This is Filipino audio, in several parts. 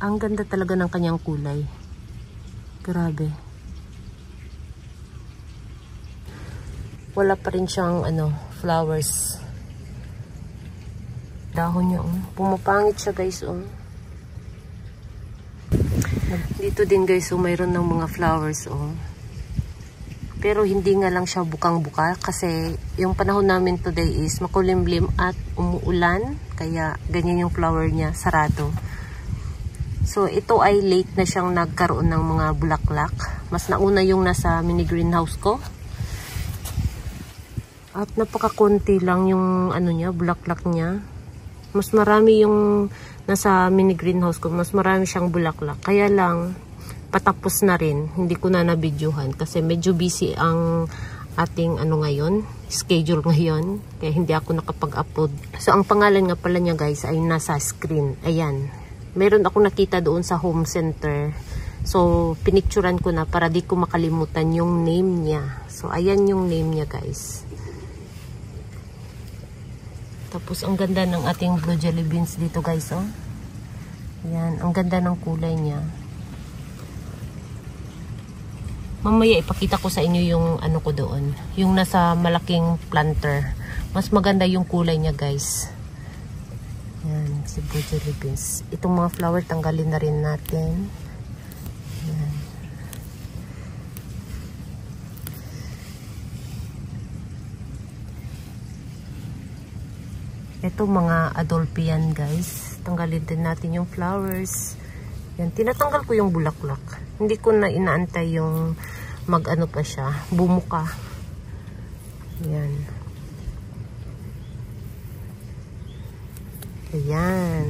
Ang ganda talaga ng kanyang kulay. Grabe. Wala pa rin siyang flowers. Dahon niya, pumapangit siya, guys, Dito din, guys, mayroon ng mga flowers, Pero hindi nga lang siya bukang-buka kasi yung panahon namin today is makulimlim at umuulan. Kaya ganyan yung flower niya, sarado. So ito ay late na siyang nagkaroon ng mga bulaklak. Mas nauna yung nasa mini greenhouse ko. At napakakunti lang yung niya, bulaklak niya. Mas marami yung nasa mini greenhouse ko, mas marami siyang bulaklak. Kaya lang patapos na rin. Hindi ko na nabidyohan kasi medyo busy ang ating ngayon, schedule ngayon. Kaya hindi ako nakapag-upload. So ang pangalan nga pala niya, guys, ay nasa screen. Ayan. Meron ako nakita doon sa home center. So pinicturan ko na para di ko makalimutan yung name niya. So ayan yung name niya, guys. Tapos ang ganda ng ating blue jelly beans dito, guys, Ayan, ang ganda ng kulay niya. Mamaya ipakita ko sa inyo yung ko doon. Yung nasa malaking planter. Mas maganda yung kulay niya, guys. Yan, si blue jelly beans. Itong mga flower, tanggalin na rin natin. Yan. Ito mga Adolphe yan, guys. Tanggalin din natin yung flowers. Yan, tinatanggal ko yung bulaklak. Hindi ko na inaantay yung mag-ano pa siya, bumuka. Yan. Ayan.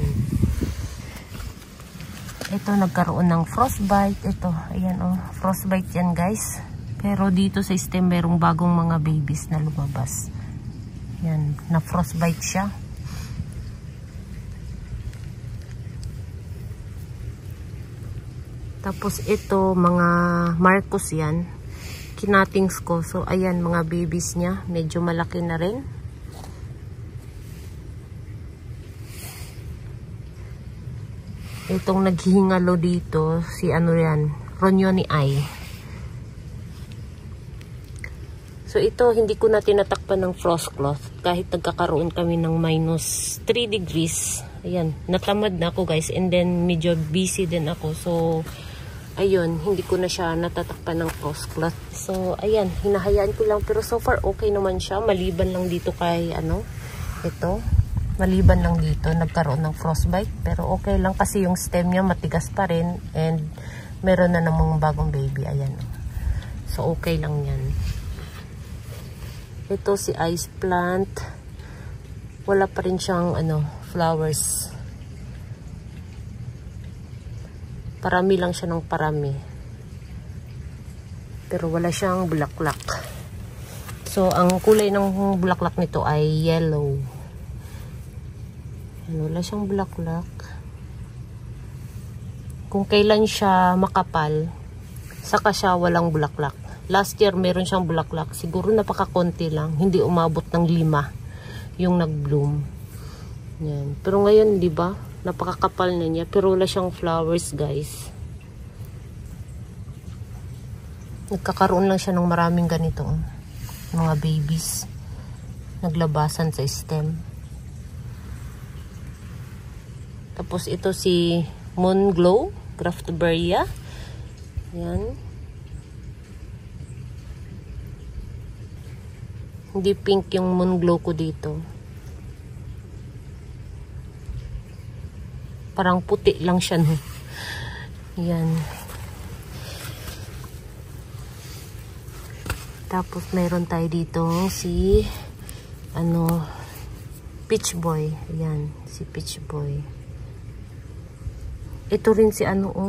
Ito nagkaroon ng frostbite. Ito, ayan frostbite yan, guys. Pero dito sa stem merong bagong mga babies na lumabas. Yan, na frostbite siya. Tapos ito, mga Marcos yan. Kinatings ko. So, ayan, mga babies niya. Medyo malaki na rin. Itong naghihingalo dito, si yan, Ronyoni Eye. So, ito, hindi ko na tinatakpan ng frost cloth. Kahit nagkakaroon kami ng minus 3 degrees. Ayan, natamad na ako, guys. And then, medyo busy din ako. So, ayun, hindi ko na siya natatakpan ng frost cloth. So, ayan, hinahayaan ko lang. Pero so far, okay naman siya. Maliban lang dito kay, ito. Maliban lang dito, nagkaroon ng frostbite. Pero okay lang kasi yung stem niya matigas pa rin. And, meron na namang bagong baby. Ayan. So, okay lang yan. Ito si ice plant. Wala pa rin siyang, flowers. Parami lang siya ng parami. Pero wala siyang bulaklak. So, ang kulay ng bulaklak nito ay yellow. Wala siyang bulaklak. Kung kailan siya makapal, saka siya walang bulaklak. Last year, meron siyang bulaklak. Siguro napakakonti lang. Hindi umabot ng 5 yung nag-bloom. Yan. Pero ngayon, di ba? Napakakapal na niya. Pero wala siyang flowers, guys. Nagkakaroon lang siya ng maraming ganito. Mga babies. Naglabasan sa stem. Tapos ito si Moon Glow. Graftoberia. Yan. Hindi pink yung Moon Glow ko dito. Parang puti lang siya, no? Yan. Tapos meron tayo dito si Peach Boy. Ayan, si Peach Boy. Ito rin si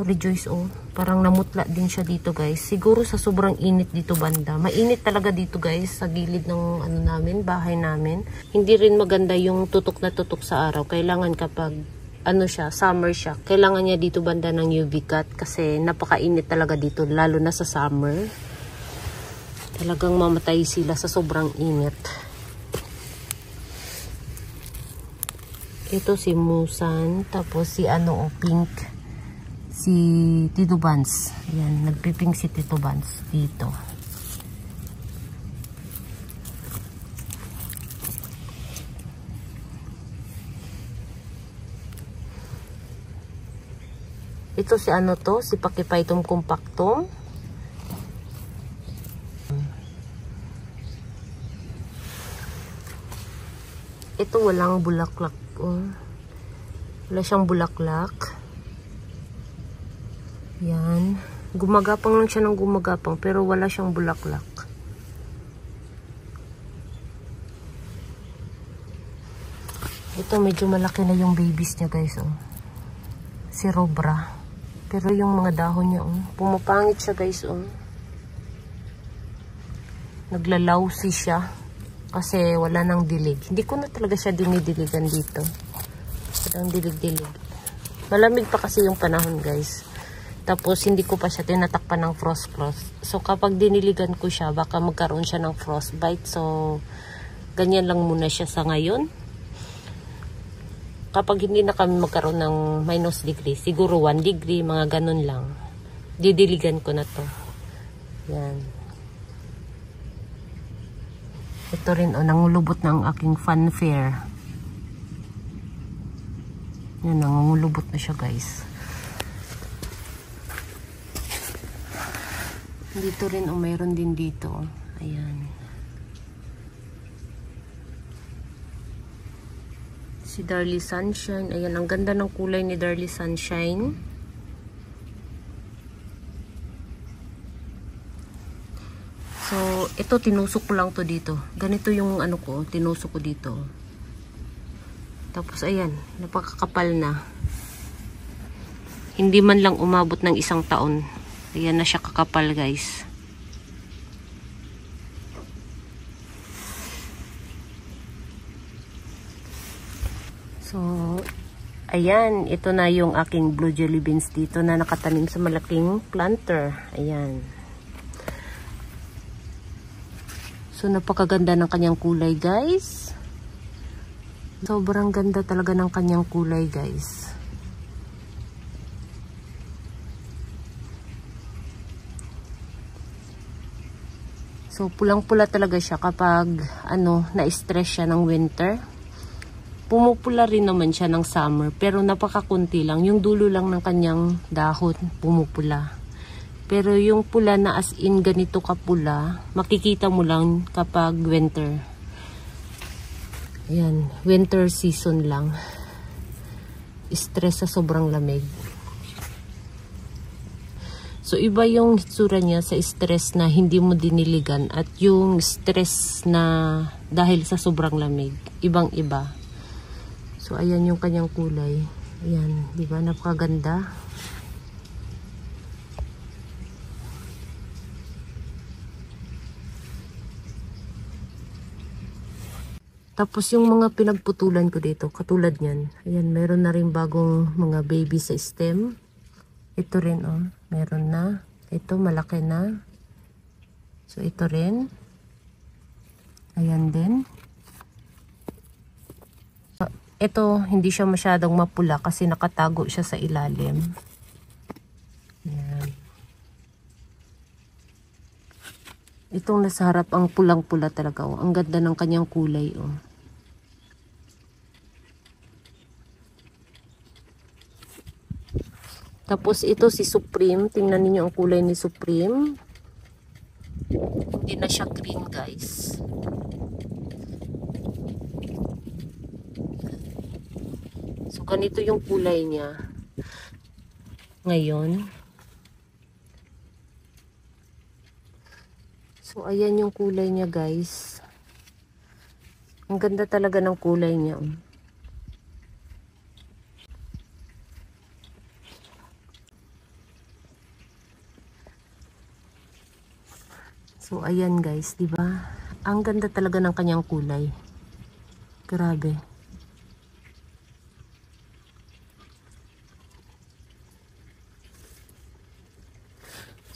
Rejoice, Parang namutla din siya dito, guys. Siguro sa sobrang init dito banda. Mainit talaga dito, guys, sa gilid ng namin, bahay namin. Hindi rin maganda yung tutok na tutok sa araw. Kailangan kapag summer siya. Kailangan niya dito banda ng UV cut kasi napakainit talaga dito, lalo na sa summer. Talagang mamatay sila sa sobrang init. Ito si Musan, tapos si pink. si Tito Vance. Ayan, nagpiping si Tito Vance dito. Ito si ano to, si Pachyphytum compactum. Ito walang bulaklak. Wala siyang bulaklak. Yan. Gumagapang lang siya ng gumagapang pero wala siyang bulaklak. Ito medyo malaki na yung babies niya guys. Si Robra. Pero yung mga dahon niya pumapangit siya guys. Naglalawsi siya. Kasi wala nang dilig. Hindi ko na talaga siya dinidiligan dito. Walang dilig-dilig. Malamig pa kasi yung panahon guys. Tapos hindi ko pa siya tinatakpan ng frost. So kapag diniligan ko siya, baka magkaroon siya ng frostbite. So ganyan lang muna siya sa ngayon. Kapag hindi na kami magkaroon ng minus degree, siguro 1 degree, mga ganun lang. Didiligan ko na to. Yan. Ito rin nangulubot na ang aking fanfare. Yan, nangulubot na siya guys. Dito rin mayroon din dito. Ayan. Si Darly Sunshine. Ayan, ang ganda ng kulay ni Darly Sunshine. So, ito tinusok ko lang to dito. Ganito yung ano ko, tinusok ko dito. Tapos ayan, napakakapal na. Hindi man lang umabot ng 1 taon. Ayan na siya kakapal guys. So, ayan, ito na yung aking blue jelly beans dito na nakatanim sa malaking planter. Ayan. So, napakaganda ng kanyang kulay, guys. Sobrang ganda talaga ng kanyang kulay, guys. So, pulang-pula talaga siya kapag, na-stress siya ng winter. Pumupula rin naman siya ng summer, pero napakakunti lang. Yung dulo lang ng kanyang dahon, pumupula. Pero yung pula na as in ganito kapula, makikita mo lang kapag winter. Ayan, winter season lang. Stress sa sobrang lamig. So, iba yung hitsura niya sa stress na hindi mo diniligan at yung stress na dahil sa sobrang lamig. Ibang-iba. So, ayan yung kanyang kulay. Ayan, di ba? Napakaganda. Tapos yung mga pinagputulan ko dito, katulad niyan. Ayan, meron na rin bagong mga baby sa stem. Ito rin, meron na. Ito, malaki na. So, ito rin. Ayan din. So, ito, hindi siya masyadong mapula kasi nakatago siya sa ilalim. Ayan. Itong nasa harap, ang pulang-pula talaga. Ang ganda ng kanyang kulay. Tapos ito si Supreme. Tingnan niyo ang kulay ni Supreme. Hindi na siya green guys. So ganito yung kulay niya. Ngayon. So, ayan yung kulay niya, guys. Ang ganda talaga ng kulay niya. So, ayan, guys, diba? Ang ganda talaga ng kanyang kulay. Grabe.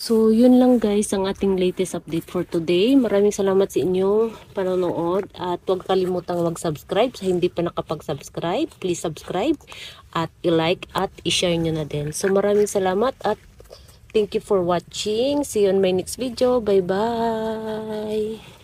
So, yun lang guys ang ating latest update for today. Maraming salamat sa inyong panonood at huwag kalimutang mag-subscribe sa hindi pa nakapag-subscribe. Please subscribe at i-like at i-share nyo na din. So, maraming salamat at thank you for watching. See you on my next video. Bye-bye!